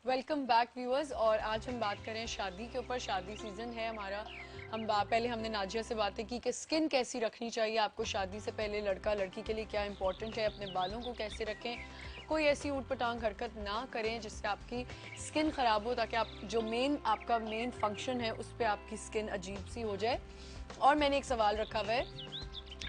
Welcome back viewers. और आज हम बात करें शादी के ऊपर। शादी सीजन है हमारा। पहले हमने नाजिया से बातें की कि स्किन कैसी रखनी चाहिए आपको शादी से पहले, लड़का लड़की के लिए क्या इंपॉर्टेंट है, अपने बालों को कैसे रखें, कोई ऐसी ऊट पटांग हरकत ना करें जिससे आपकी स्किन ख़राब हो, ताकि आप जो आपका मेन फंक्शन है उस पर आपकी स्किन अजीब सी हो जाए। और मैंने एक सवाल रखा हुआ है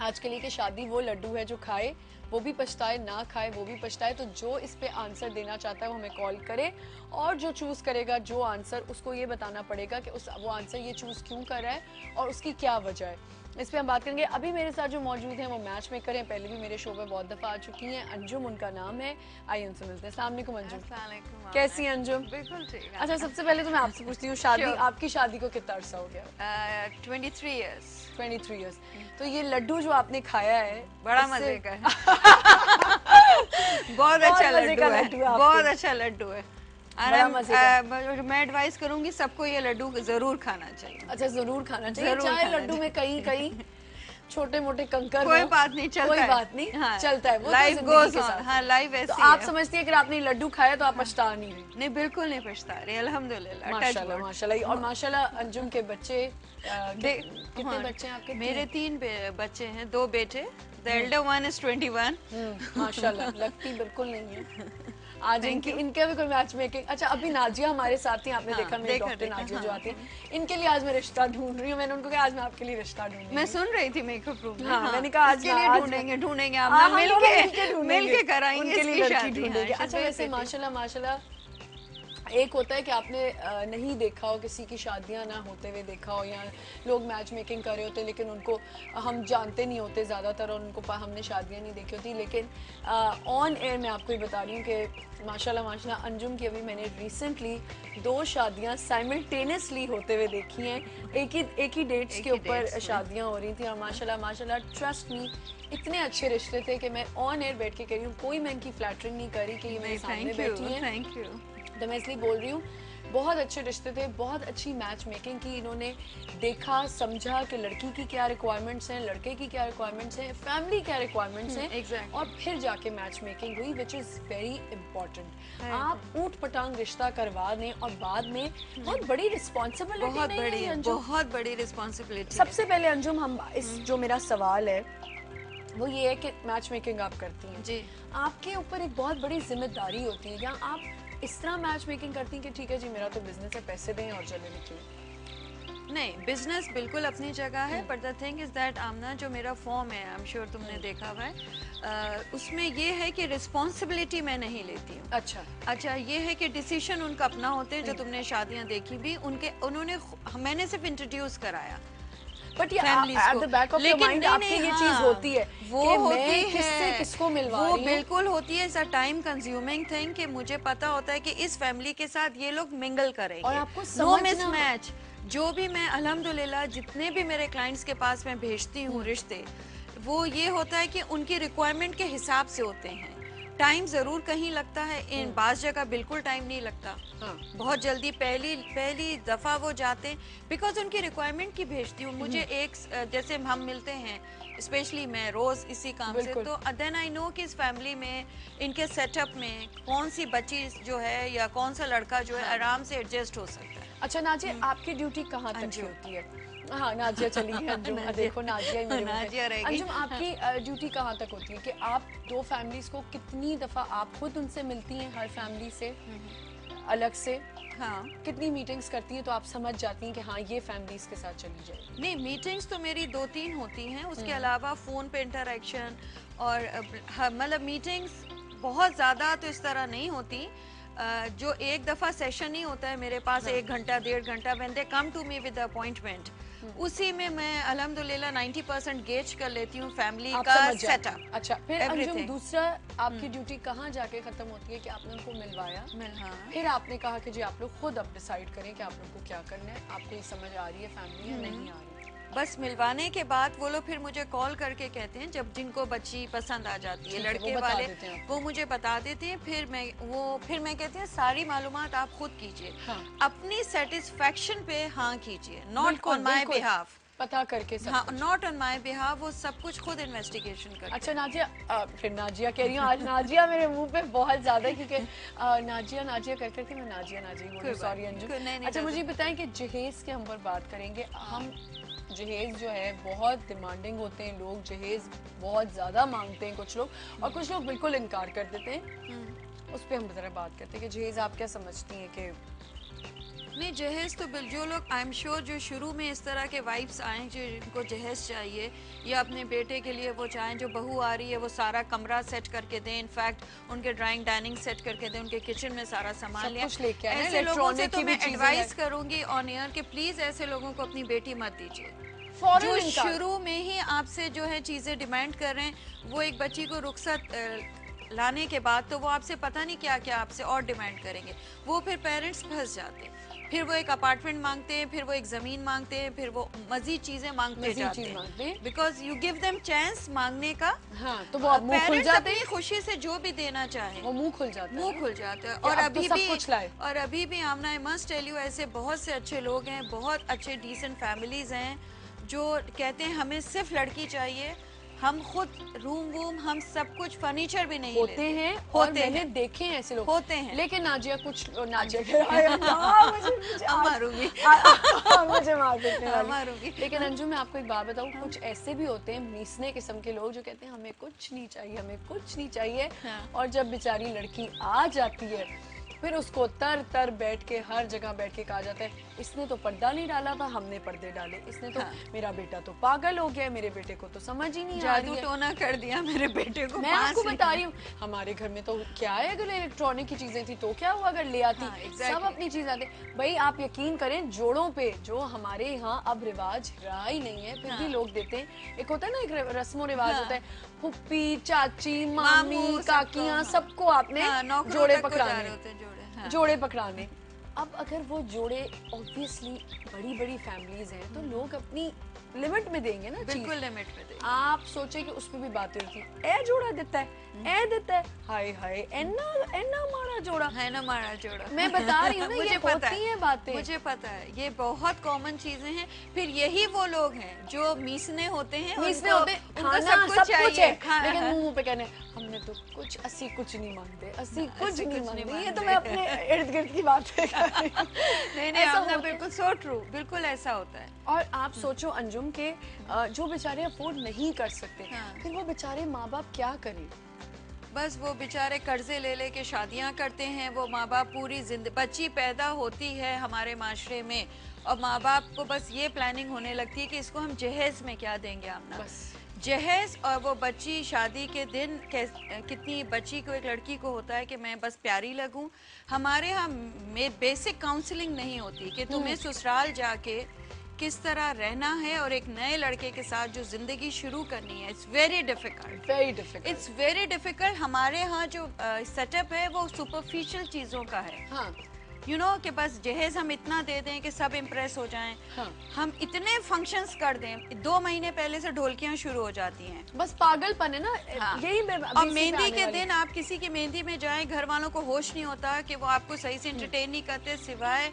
आज के लिए कि शादी वो लड्डू है जो खाए वो भी पछताए, ना खाए वो भी पछताए। तो जो इस पे आंसर देना चाहता है वो हमें कॉल करे, और जो चूज करेगा जो आंसर, उसको ये बताना पड़ेगा कि वो आंसर ये चूज क्यों कर रहा है और उसकी क्या वजह है। इस पे हम बात करेंगे। अभी मेरे साथ जो मौजूद हैं वो मैच मेकर हैं, पहले भी मेरे शो पे बहुत दफा आ चुकी हैं। अंजुम उनका नाम है। आइए उनसे मिलते हैं। अस्सलाम वालेकुम अंजुम। कैसी हैं अंजुम? बिल्कुल ठीक। अच्छा, सबसे पहले तो मैं आपसे पूछती हूँ, आपकी शादी को कितना अरसा हो गया? 23 इयर्स। 23 इयर्स। तो ये लड्डू जो आपने खाया है बड़ा मजे का है। बहुत अच्छा लड्डू है, बहुत अच्छा लड्डू है। मैं एडवाइस करूंगी सबको ये लड्डू जरूर खाना चाहिए। अच्छा, जरूर खाना चाहिए। चाहे लड्डू में कहीं कहीं छोटे मोटे कंकर, कोई बात नहीं, चलता कोई है। बात नहीं, हाँ, चलता है, वो लाइफ गोज ऑन। हाँ, लाइफ ऐसी तो आप समझती है कि आपने लड्डू खाया तो आप पछता नहीं? नहीं, बिल्कुल नहीं पछता रही, अल्हम्दुलिल्लाह। माशाल्लाह माशाल्लाह। और माशाल्लाह अंजुम के बच्चे कितने बच्चे हैं आपके? मेरे 3 बच्चे हैं, 2 बेटे। The elder one is 21। माशाल्लाह, लगती बिल्कुल नहीं है। आज इनके भी कोई मैच मेकिंग। अच्छा, अभी नाजिया हमारे साथ ही, आपने देखा मेरे डॉक्टर नाजिया जो आती है, इनके लिए आज मैं रिश्ता ढूंढ रही हूँ। मैंने उनको कहा आज मैं आपके लिए रिश्ता ढूंढ रही हूँ। मैं सुन रही थी मेकअप रूम में। हाँ, मैंने कहा आज के लिए ढूंढेंगे आप मिलके कराएंगे उनके लिए इसकी लड़की शादी। ढूंढेंगे। अच्छा, वैसे माशाल्लाह माशाल्लाह, एक होता है कि आपने नहीं देखा हो, किसी की शादियां ना होते हुए देखा हो, या लोग मैच मेकिंग कर रहे होते, लेकिन उनको हम जानते नहीं होते ज़्यादातर, और उनको हमने शादियां नहीं देखी होती। लेकिन ऑन एयर मैं आपको ये बता रही हूँ कि माशाल्लाह माशाल्लाह अंजुम की अभी मैंने रिसेंटली 2 शादियां साइमल्टेनियसली होते हुए देखी हैं। एक ही डेट्स के ऊपर शादियां हो रही थी, और माशाल्लाह माशाल्लाह ट्रस्ट मी इतने अच्छे रिश्ते थे कि मैं ऑन एयर बैठ के कह रही हूँ, कोई मैं इनकी फ्लैटरिंग नहीं कर रही कि ये मेरे सामने बैठी है। Thank you. तो मैं इसलिए बोल रही हूँ, बहुत अच्छे रिश्ते थे, बहुत अच्छी मैच मेकिंग की इन्होंने। देखा समझा कि लड़की की क्या रिक्वायरमेंट्स हैं, लड़के की क्या रिक्वायरमेंट्स हैं, फैमिली क्या रिक्वायरमेंट्स हैं, exactly. और फिर जाके मैच मेकिंग हुई, विच इज़ वेरी इंपॉर्टेंट। आप ऊट पटांग रिश्ता करवा दें और बाद में बहुत बड़ी रिस्पॉन्सिबिलिटी, बहुत बड़ी रिस्पॉन्सिबिलिटी। सबसे पहले अंजुम, हम जो मेरा सवाल है वो ये है कि मैच मेकिंग आप करती हैं जी, आपके ऊपर एक बहुत बड़ी जिम्मेदारी होती है, या आप इस तरह मैच मेकिंग करती हैं कि ठीक है जी मेरा तो बिजनेस है, पैसे दें और चले निकलें? नहीं, बिजनेस बिल्कुल अपनी जगह है, but the thing is that Amna, जो मेरा फॉर्म है, आई एम श्योर तुमने देखा हुआ है, उसमें ये है कि रिस्पॉन्सिबिलिटी मैं नहीं लेती हूँ। अच्छा, ये है कि डिसीजन उनका अपना होते हैं। जो तुमने शादियाँ देखी भी, मैंने सिर्फ इंट्रोड्यूस कराया, बट ये at the back of your mind आपकी ये चीज होती है, वो होती है, किसको मिलवा रही हूं, वो बिल्कुल होती है। It's a time consuming thing कि मुझे पता होता है कि इस फैमिली के साथ ये लोग मिंगल करेंगे, और आपको नो मिसमैच। जो भी मैं अल्हम्दुलिल्लाह जितने भी मेरे क्लाइंट्स के पास मैं भेजती हूँ रिश्ते, वो ये होता है कि उनकी रिक्वायरमेंट के हिसाब से होते हैं। टाइम जरूर कहीं लगता है, इन बास जगह बिल्कुल टाइम नहीं लगता। बहुत जल्दी पहली दफा वो जाते हैं, बिकॉज उनकी रिक्वायरमेंट की भेजती हूँ। मुझे एक जैसे हम मिलते हैं, स्पेशली मैं रोज इसी काम से, तो देन आई नो कि इस फैमिली में, इनके सेटअप में कौन सी बच्ची जो है या कौन सा लड़का जो है आराम से एडजस्ट हो सकता है। अच्छा नाजिया, आपकी ड्यूटी कहाँ तक की होती है? हाँ, नाजिया चली है। अंजुम देखो, नाजिया ही मेरे अंजुम, आपकी ड्यूटी कहाँ तक होती है कि आप 2 फैमिलीज को कितनी दफा आप खुद उनसे मिलती हैं, हर फैमिली से अलग से? हाँ, कितनी मीटिंग्स करती हैं तो आप समझ जाती हैं कि हाँ ये फैमिलीज के साथ चली जाए? नहीं, मीटिंग्स तो मेरी 2-3 होती हैं, उसके अलावा फोन पे इंटरेक्शन, और मतलब मीटिंग्स बहुत ज्यादा तो इस तरह नहीं होती। जो एक दफा सेशन ही होता है मेरे पास, 1 घंटा 1.5 घंटा, when they come to me with appointment, उसी में मैं अल्हम्दुलिल्लाह 90% गेज कर लेती हूँ फैमिली का सेटअप। अच्छा, फिर अंजुम दूसरा आपकी ड्यूटी कहाँ जाके खत्म होती है कि आपने उनको मिलवाया, फिर आपने कहा कि जी आप लोग खुद अब डिसाइड करें कि आप लोग को क्या करना है, आपको ये समझ आ रही है फैमिली या नहीं आ रही? बस मिलवाने के बाद वो लोग फिर मुझे कॉल करके कहते हैं, जब जिनको बच्ची पसंद आ जाती है, लड़के वाले, वो मुझे बता देते हैं। फिर मैं कहती हूँ सारी मालूमात आप खुद कीजिए, अपनी सेटिस्फेक्शन पे हाँ कीजिए, नॉट ऑन माय बिहाफ। पता करके सब हाँ, नॉट ऑन माई बिहाफ, वो सब कुछ खुद इन्वेस्टिगेशन करते अच्छा नाजिया, फिर नाजिया कह रही हूँ, आज नाजिया मेरे मुंह पे बहुत ज्यादा है क्योंकि नाजिया नाजिया कर करके मैं नाजिया नाजिया बोल रही हूँ, सॉरी अंजुम। नहीं, अच्छा मुझे बताएं कि जहेज के हम पर बात करेंगे हम। जहेज जो है बहुत डिमांडिंग होते हैं लोग, जहेज बहुत ज्यादा मांगते हैं कुछ लोग, और कुछ लोग बिल्कुल इनकार कर देते हैं। उस पर हम जरा बात करते हैं कि जहेज आप क्या समझती हैं कि नहीं, जहेज तो जो लोग आई एम श्योर जो शुरू में इस तरह के वाइब्स आए जो इनको जहेज चाहिए, या अपने बेटे के लिए वो चाहें जो बहू आ रही है वो सारा कमरा सेट करके दें, इनफैक्ट उनके ड्राइंग डाइनिंग सेट करके दें, उनके किचन में सारा सामान लिया, ऐसे लोगों से तो मैं एडवाइस करूंगी ऑन एयर कि प्लीज ऐसे लोगों को अपनी बेटी मत दीजिए जो शुरू में ही आपसे जो है चीजें डिमांड कर रहे हैं। वो एक बच्ची को रुखसत लाने के बाद तो वो आपसे पता नहीं क्या क्या आपसे और डिमांड करेंगे, वो फिर पेरेंट्स फंस जाते हैं, फिर वो एक अपार्टमेंट मांगते हैं, फिर वो एक जमीन मांगते हैं, फिर वो मजीद चीजें मांगते जाते हैं, because you give them chance मांगने का। हाँ, तो वो मुंह खुल जाते हैं, खुशी से जो भी देना चाहे वो मुंह खुल जाता है, मुंह खुल जाता है। और अभी भी आमना, आई मस्ट टेल यू, ऐसे बहुत से अच्छे लोग हैं, बहुत अच्छे डिसेंट फैमिलीज हैं जो कहते हैं हमें सिर्फ लड़की चाहिए, हम खुद रूम वूम हम सब कुछ फर्नीचर भी नहीं होते लेते। हैं, होते और मैंने हैं, देखे हैं ऐसे लोग होते हैं। लेकिन नाजिया कुछ नाजिया मारूंगी मुझे मार देने वाली। मारूंगी। लेकिन अंजू मैं आपको एक बात बताऊं, कुछ ऐसे भी होते हैं मीसने किस्म के लोग जो कहते हैं हमें कुछ नहीं चाहिए, हमें कुछ नहीं चाहिए, और जब बेचारी लड़की आ जाती है फिर उसको तर तर बैठ के हर जगह बैठ के कहा जाता है इसने तो पर्दा नहीं डाला था, हमने पर्दे डाले, इसने तो मेरा बेटा तो पागल हो गया, मेरे बेटे को तो समझ ही नहीं आ रही है, जादू टोना कर दिया मेरे बेटे को। मैं आपको बता रही हूँ हमारे घर में तो क्या है, अगर इलेक्ट्रॉनिक की चीजें थी तो क्या हुआ अगर ले आती, सब अपनी चीज आते। भाई आप यकीन करें, जोड़ों पे जो हमारे यहाँ अब रिवाज रहा ही नहीं है फिर भी लोग देते हैं। एक होता है ना, एक रस्मो रिवाज होता है, फुप्पी चाची मामी काकियां सबको आपने जोड़े पकड़ाने, जोड़े पकड़ाने। अब अगर वो जोड़े ऑब्वियसली बड़ी बड़ी फैमिलीज हैं तो लोग अपनी लिमिट में देंगे ना, बिल्कुल लिमिट में देंगे। आप सोचे कि उस पे भी बातें होती है, ए जोड़ा देता है, ए देता है, हाय हाय एन्ना एन्ना मारा जोड़ा है ना, मारा जोड़ा। मैं बता रही हूँ ना, मुझे ये पता होती हैं बातें, मुझे पता है, ये बहुत कॉमन चीजें हैं। फिर यही वो लोग हैं जो मीसने होते हैं, मीसने होते हैं, उनको सब कुछ चाहिए, लेकिन हाँ। मुंह पे कहने हमने तो कुछ असी कुछ नहीं मांगते, असी कुछ नहीं मांगते। ये तो मैं अपने इर्द गिर्द की बात कर रही हूँ। नहीं आपने बिल्कुल सो ट्रू, बिल्कुल ऐसा होता है। और आप सोचो अंजुम के जो बेचारे अफोर्ड नहीं कर सकते, फिर वो बेचारे माँ बाप क्या करें, बस वो बेचारे कर्जे ले लेके शादियां करते हैं। वो माँ बाप पूरी जिंदगी, बच्ची पैदा होती है हमारे माशरे में और माँ बाप को बस ये प्लानिंग होने लगती है कि इसको हम जहेज में क्या देंगे, आमना जहेज। और वो बच्ची शादी के दिन कितनी बच्ची को, एक लड़की को होता है कि मैं बस प्यारी लगूं। हमारे यहाँ बेसिक काउंसलिंग नहीं होती कि तुम्हें ससुराल जाके किस तरह रहना है और एक नए लड़के के साथ जो जिंदगी शुरू करनी है। It's very difficult, it's very difficult. हमारे यहाँ जो सेटअप है वो सुपरफिशियल चीजों का है। हाँ। यू नो कि बस जहेज हम इतना दे दें कि सब इम्प्रेस हो जाएं। हाँ। हम इतने फंक्शंस कर दें, 2 महीने पहले से ढोलकियां शुरू हो जाती हैं। बस पागलपन है ना। हाँ। यही और मेहंदी के दिन आप किसी की मेहंदी में जाएं, घर वालों को होश नहीं होता कि वो आपको सही से एंटरटेन नहीं करते, सिवाय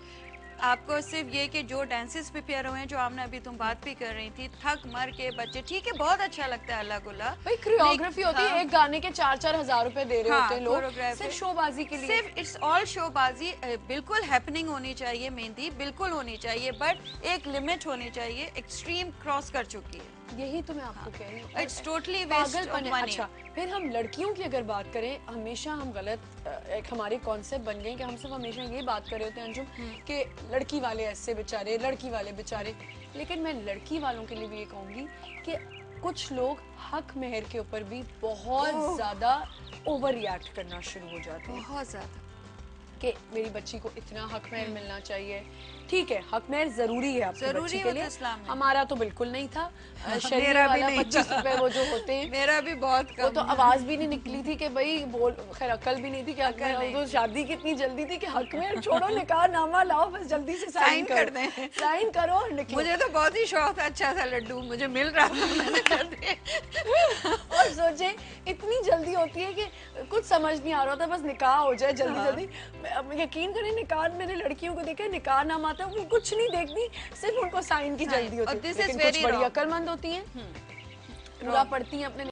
आपको सिर्फ ये कि जो डांसेस प्रिपेयर हुए हैं, जो आपने अभी तुम बात भी कर रही थी, थक मर के बच्चे, ठीक है बहुत अच्छा लगता है, अल्लाह गुल्ला। भाई कोरियोग्राफी होती है, एक गाने के 4-4 हजार रुपए दे रहे होते हैं लोग सिर्फ शोबाजी के लिए, सिर्फ इट्स ऑल शोबाजी। बिल्कुल हैपनिंग होनी चाहिए, मेहंदी बिल्कुल होनी चाहिए, बट एक लिमिट होनी चाहिए, एक्सट्रीम क्रॉस कर चुकी है। यही तो मैं आपको कह रही हूँ, it's totally waste of money. अच्छा फिर हम लड़कियों की अगर बात करें, हमेशा हम गलत एक हमारे कॉन्सेप्ट बन गए कि हम सिर्फ हमेशा ये बात कर रहे होते हैं अंजुम कि लड़की वाले ऐसे बेचारे, लड़की वाले बेचारे। लेकिन मैं लड़की वालों के लिए भी ये कहूँगी कि कुछ लोग हक मेहर के ऊपर भी बहुत ज्यादा ओवर रिएक्ट करना शुरू हो जाते हैं, बहुत ज्यादा, कि मेरी बच्ची को इतना हक मेहर मिलना चाहिए। ठीक है, हक मेहर जरूरी है आपकी बच्ची के लिए, हमारा तो बिल्कुल नहीं था। मेरा भी नहीं 25 रुपए वो जो होते हैं, मेरा भी बहुत कम, वो तो आवाज भी नहीं निकली थी कि भाई बोल, खैर अकल भी नहीं थी कि हक मेहर, तो शादी कितनी जल्दी थी कि हक मेहर छोड़ो, निकाह नामा लाओ, बस जल्दी से साइन कर दें, साइन करो और निकलो। मुझे तो बहुत ही शौक था, अच्छा सा लड्डू मुझे मिल रहा था, मैंने कर दिया। और सोचे इतनी जल्दी होती है कि कुछ समझ नहीं आ रहा था, बस निकाह हो जाए जल्दी जल्दी। अब यकीन करें, निकाह मैंने लड़कियों को देखा, निकाह नाम आता है वो कुछ नहीं देखती, सिर्फ उनको साइन की जल्दी होती है, लेकिन कुछ बड़ी अक्लमंद होती है, पूरा पढ़ती हैं अपने